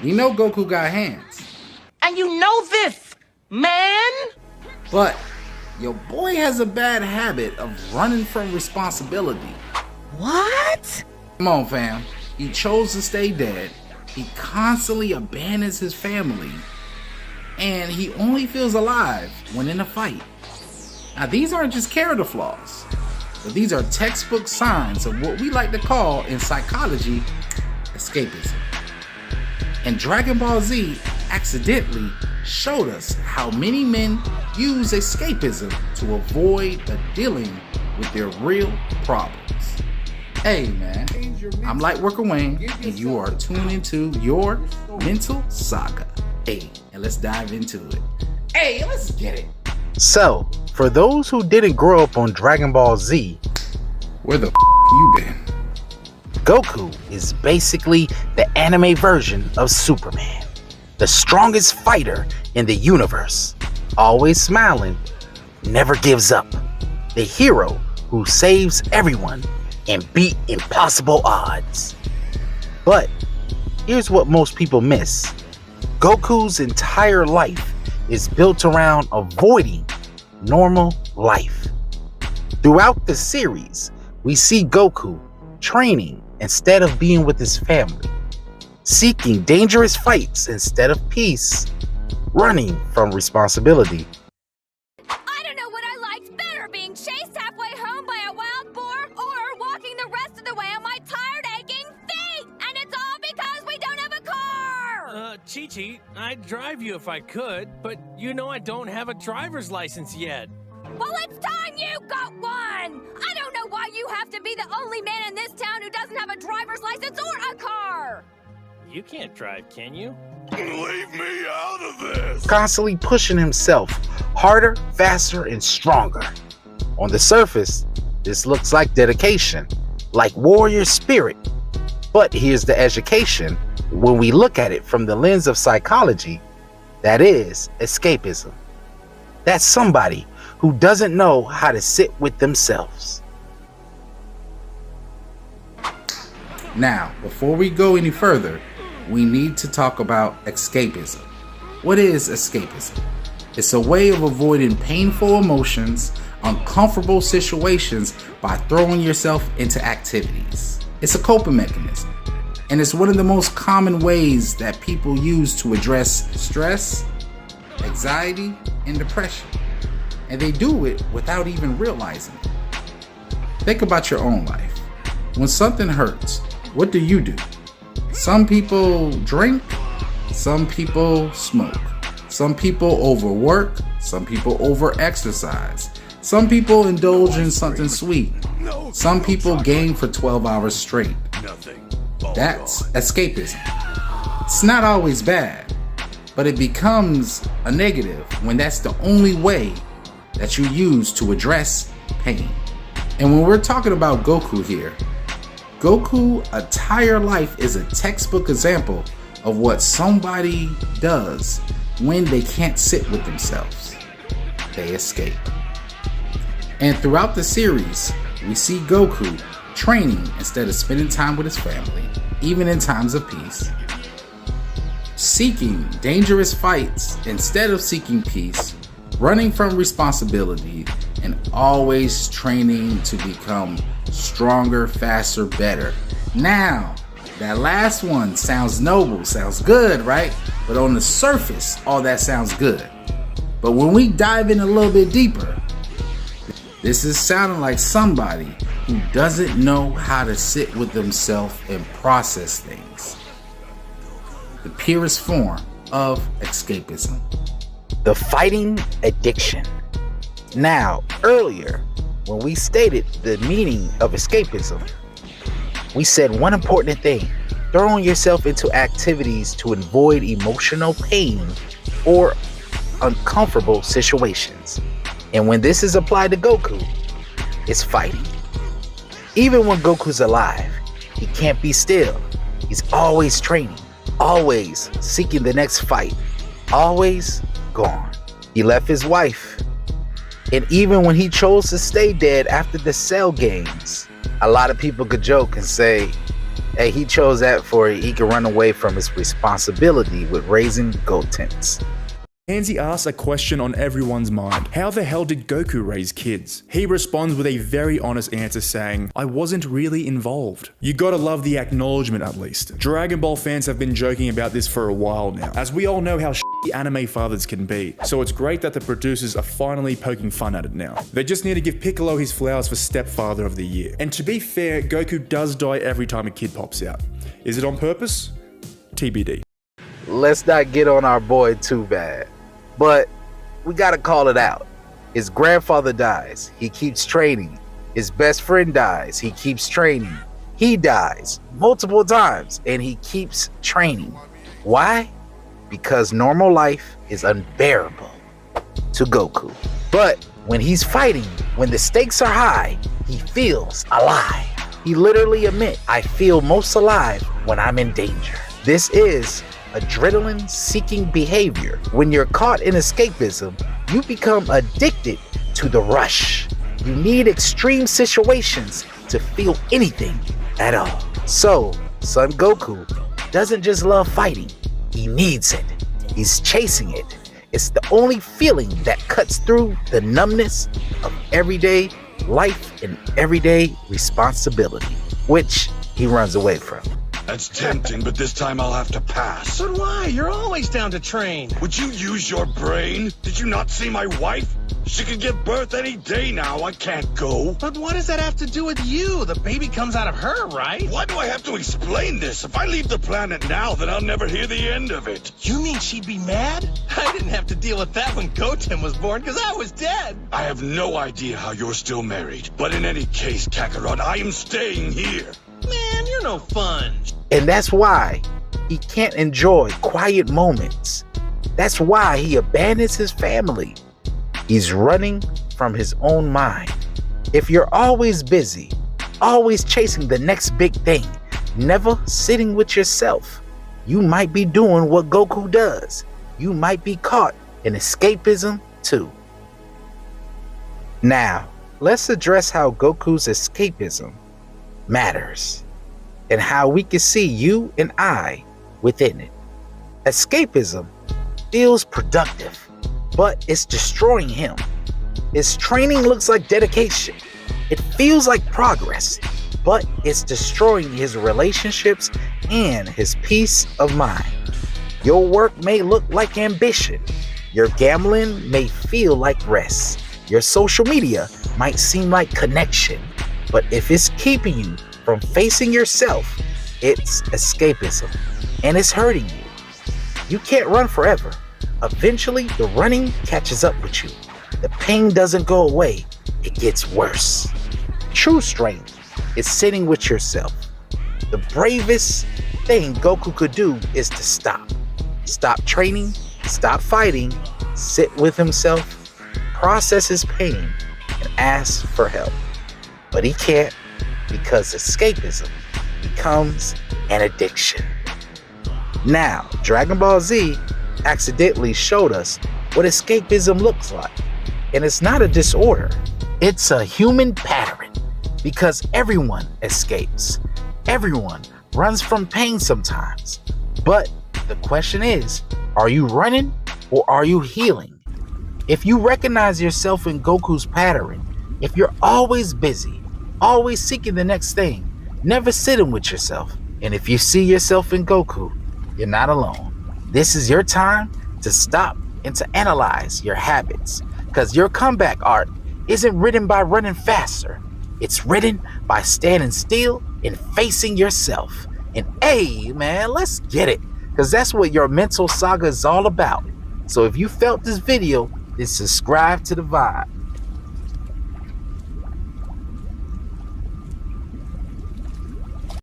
We know Goku got hands. And you know this, man? But your boy has a bad habit of running from responsibility. What? Come on, fam. He chose to stay dead. He constantly abandons his family. And he only feels alive when in a fight. Now, these aren't just character flaws, but these are textbook signs of what we like to call in psychology escapism. And Dragon Ball Z accidentally showed us how many men use escapism to avoid dealing with their real problems. Hey man, I'm Lightworker Wayne, and you are tuned into Your Mental Saga. Hey, and let's dive into it. Hey, let's get it. So, for those who didn't grow up on Dragon Ball Z, Where the you been? Goku is basically the anime version of Superman, the strongest fighter in the universe, always smiling, never gives up, the hero who saves everyone and beat impossible odds. But here's what most people miss. Goku's entire life is built around avoiding normal life. Throughout the series, we see Goku training instead of being with his family, seeking dangerous fights instead of peace, running from responsibility. I don't know what I liked better, being chased halfway home by a wild boar or walking the rest of the way on my tired, aching feet! And it's all because we don't have a car! Chi-Chi, I'd drive you if I could, but you know I don't have a driver's license yet. Well, it's time you got one! I don't know why you have to be the only man in this town who doesn't have a driver's license or a car! You can't drive, can you? Leave me out of this! Constantly pushing himself harder, faster, and stronger. On the surface, this looks like dedication, like warrior spirit. But here's the education. When we look at it from the lens of psychology, that is escapism. That's somebody who doesn't know how to sit with themselves. Now, before we go any further, we need to talk about escapism. What is escapism? It's a way of avoiding painful emotions, uncomfortable situations by throwing yourself into activities. It's a coping mechanism, and it's one of the most common ways that people use to address stress, anxiety, and depression. And they do it without even realizing it. Think about your own life. When something hurts, what do? Some people drink, some people smoke, some people overwork, some over overexercise, some people indulge in something sweet, some people game for 12 hours straight. That's escapism. It's not always bad, but it becomes a negative when that's the only way that you use to address pain. And when we're talking about Goku here, Goku's entire life is a textbook example of what somebody does when they can't sit with themselves. They escape. And throughout the series, we see Goku training instead of spending time with his family, even in times of peace, seeking dangerous fights instead of seeking peace, running from responsibility, and always training to become stronger, faster, better. Now, that last one sounds noble, sounds good, right? But on the surface, all that sounds good. But when we dive in a little bit deeper, this is sounding like somebody who doesn't know how to sit with themselves and process things. The purest form of escapism. The fighting addiction. Now, earlier, when we stated the meaning of escapism, we said one important thing: throwing yourself into activities to avoid emotional pain or uncomfortable situations. And when this is applied to Goku, it's fighting. Even when Goku's alive, he can't be still. He's always training, always seeking the next fight, always gone. He left his wife. And even when he chose to stay dead after the Cell games, a lot of people could joke and say, Hey, he chose that for he can run away from his responsibility with raising Gotens. Pansy asks a question on everyone's mind. How the hell did Goku raise kids? He responds with a very honest answer saying, I wasn't really involved. You gotta love the acknowledgement at least. Dragon Ball fans have been joking about this for a while now, as we all know how shitty anime fathers can be, so it's great that the producers are finally poking fun at it now. They just need to give Piccolo his flowers for Stepfather of the Year. And to be fair, Goku does die every time a kid pops out. Is it on purpose? TBD. Let's not get on our boy too bad, but we gotta call it out. His grandfather dies, he keeps training. His best friend dies, he keeps training. He dies multiple times and he keeps training. Why? Because normal life is unbearable to Goku. But when he's fighting, when the stakes are high, he feels alive. He literally admits, I feel most alive when I'm in danger. This is adrenaline-seeking behavior. When you're caught in escapism, you become addicted to the rush. You need extreme situations to feel anything at all. So, Son Goku doesn't just love fighting, he needs it. He's chasing it. It's the only feeling that cuts through the numbness of everyday life and everyday responsibility, which he runs away from. That's tempting, but this time I'll have to pass. But why? You're always down to train. Would you use your brain? Did you not see my wife? She could give birth any day now. I can't go. But what does that have to do with you? The baby comes out of her, right? Why do I have to explain this? If I leave the planet now, then I'll never hear the end of it. You mean she'd be mad? I didn't have to deal with that when Goten was born, because I was dead. I have no idea how you're still married. But in any case, Kakarot, I am staying here. Man, you're no fun. And that's why he can't enjoy quiet moments. That's why he abandons his family. He's running from his own mind. If you're always busy, always chasing the next big thing, never sitting with yourself, you might be doing what Goku does. You might be caught in escapism too. Now, let's address how Goku's escapism matters and how we can see you and I within it. Escapism feels productive, but it's destroying him. His training looks like dedication. It feels like progress, but it's destroying his relationships and his peace of mind. Your work may look like ambition. Your gambling may feel like rest. Your social media might seem like connection, but if it's keeping you from facing yourself, it's escapism, and it's hurting you. You can't run forever. Eventually, the running catches up with you. The pain doesn't go away, it gets worse. True strength is sitting with yourself. The bravest thing Goku could do is to stop. Stop training, stop fighting, sit with himself, process his pain, and ask for help. But he can't, because escapism becomes an addiction. Now, Dragon Ball Z accidentally showed us what escapism looks like. And it's not a disorder, it's a human pattern, because everyone escapes. Everyone runs from pain sometimes. But the question is, are you running or are you healing? If you recognize yourself in Goku's pattern, if you're always busy, always seeking the next thing, never sitting with yourself, and if you see yourself in Goku, you're not alone. This is your time to stop and to analyze your habits, because your comeback arc isn't written by running faster. It's written by standing still and facing yourself. And hey, man, let's get it, because that's what Your Mental Saga is all about. So if you felt this video, then subscribe to the vibe.